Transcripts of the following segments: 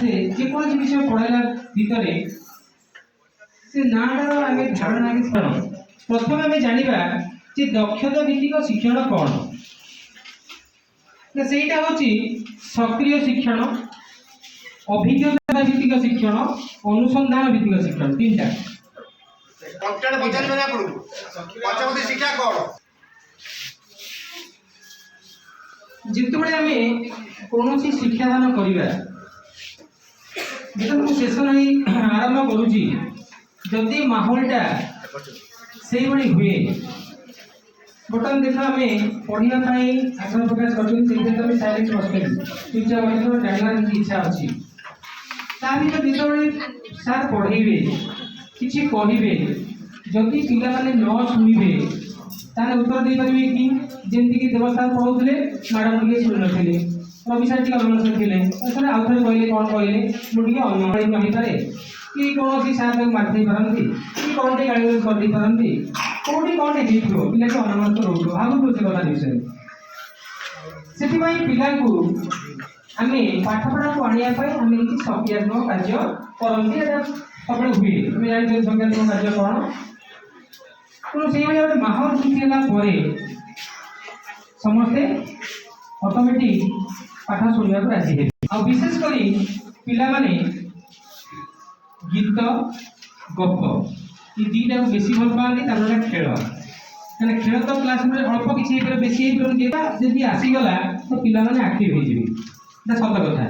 से जेकोसी विषय पढ़ाइला भितर से नाटार आगे धारणा आगे प्रथम आम जाना जे दक्षता भित्तिक शिक्षण कौन सेटा हूँ सक्रिय शिक्षण अभिज्ञता भित्तिक शिक्षण अनुसंधान भित्तिक शिक्षण तीन जिते आम कौन शिक्षादान करवा जो शेष नहीं आरंभ करुच्ची जदि माहौलटा से हुए बर्तमान देख आम पढ़ाई आग्रह प्रकाश कर साइलेंट बसते चुपचाप जानवर इच्छा अच्छी जो सार पढ़े किसी कहे जदि पिला माने न शुणे ताले उत्तर दे पारे कि जमीक देवसार पढ़ाऊे मैडम टे शुणी नी रवि सार टी अलग थे आउ थे कहले कौन कहले मुझे अनमाड़ी कहीपे कि कौन सी सार मारि पारती कि कौन टे गाड़ी कर पारती कौटी कौन टे हो पिला अनमत रोक भावुँ से कथा विषय से पिला आम पाठपढ़ा को आने आम सक्रियात्मक कार्य करती सब हुए तुम जान सक्रियात्मक कार्य कौन तेणु से गोटे माहौल सृष्टि समस्ते ऑटोमेटिक पाठ शुणा राजी है विशेषकर पिला माने गीत गप ये दुईटा बेसी भल पाती खेल मैंने खेल तो क्लास में अल्प किसी बेसी जब आसीगला तो पिला माने एक्टिव हो सत कथा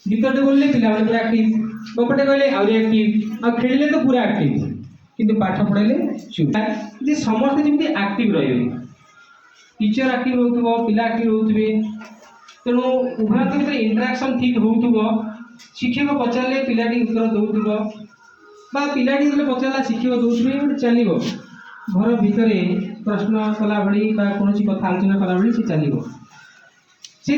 गीतटे बोलले पिला माने पूरा एक्टिव गपटे कहले आउरी एक्टिव आ खेलिले तो पूरा एक्टिव किंतु पाठ पढ़ाइले चुप जे समस्त जमी एक्टिव रही टीचर एक्टिव हो पिला एक्टिव होते तेणु उभय भर इंटराक्शन ठीक हो शिक्षक पचारे पिलाटी उत्तर दौब पिलाटी जो पचारा शिक्षक दौरे चलो घर भितर प्रश्न कला भाई कौन कथा आलोचना कला भाई सी चलो से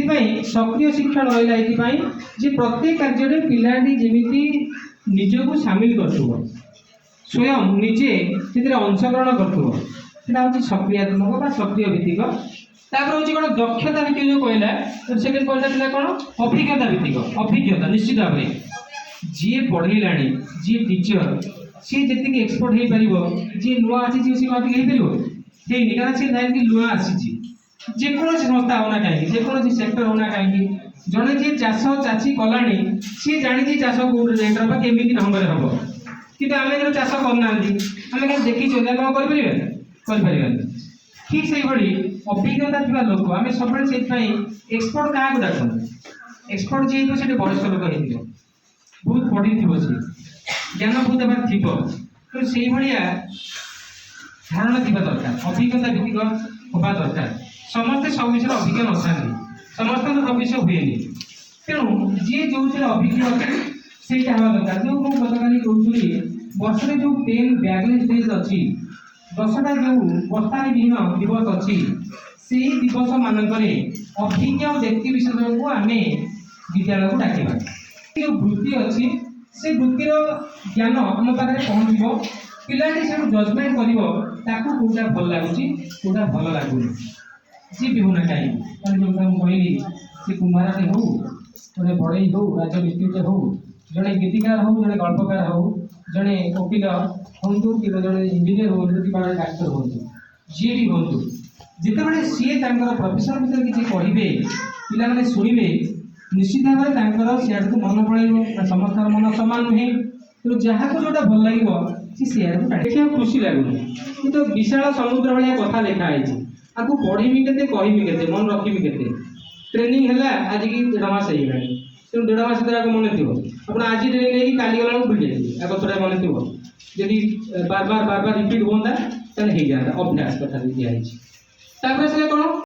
सक्रिय शिक्षण रहा ये प्रत्येक कार्य पिलाटी जमी निजक सामिल कर स्वयं निजे से अंशग्रहण कर सक्रियात्मक सक्रिय भित्तिक तापर हूँ कौन दक्षता भित्तिक जो कहला सेकेंड कहला कौन अभिज्ञता भित्तिक अभिज्ञता निश्चित भाव में जी पढ़ेला जी टीचर सी जी एक्सपर्ट हो पार जी नुआ आसी सी पार कारण सी जान नुआ आसी जेकोसी संस्था होना कहीं जेकोसी सेक्टर होना कहीं जड़े जी चाष चाची कला सी जानी चाष कौट रेट केमी ढंग से हम कि आम जो चाष करना आम क्या देखी कौन कर ठीक से अभिज्ञता थी लोक आम सब एक्सपर्ट क्या डाक एक्सपर्ट जी से वयस्क लोक हो बहुत पढ़ी थी सी ज्ञान बहुत एबार थी तो से धारणा थी दरकार अभिज्ञता भित्तिक होगा दरकार समस्ते सब विषय अभिज्ञ न था समस्त सब विषय हुए तेणु जी जो अभिज्ञ अच्छे से हवा दरकार जो मुझे गतकाली कहूँ वर्ष में जो 10 बैगलेस डेज अच्छी 10टा जो बस्तानीविहीन दिवस अच्छी से दिवस मानक अभिज्ञ व्यक्ति विशेष को आम विद्यालय को डाकवा जो वृत्ति अच्छी से वृत्तिर ज्ञान आम पाखे पहुँचो पिलाटी से जजमेंट करोटा भल लगुच कौटा भल लगुनि जी भी होना कहीं जो कहली सी कुम्हारे हो जड़े बढ़ई हो राजमिस्त्री हो जड़े गीतिकार हो जड़े गल्पकार हो जड़े वकिल हूँ कि जड़े इंजीनियर हूँ कि डाक्तर हूँ जी भी हूँ जिते सी प्रोफेशन भर किसी पढ़े पिला मैंने शुणे निश्चित भाव में सियाड़ को मन पड़े समस्त मन सामान नुहे तेणु जहाँ को जोटा भल लगे सी सियाड़ को देखा खुशी लगुनि कि विशाल समुद्र भाया कथा लिखाई आपको पढ़ी के कहि मन रखी के ट्रेनिंग है आज की 1.5 मास हो तेणु 1.5 मास तरह मन थी आप आज ट्रेनिंग नहीं काली गला भूल जाए आग थोड़ा मन थी जदि बार बार रिपीट होता हो जाता अभ्यास कथा दिखाई से कौन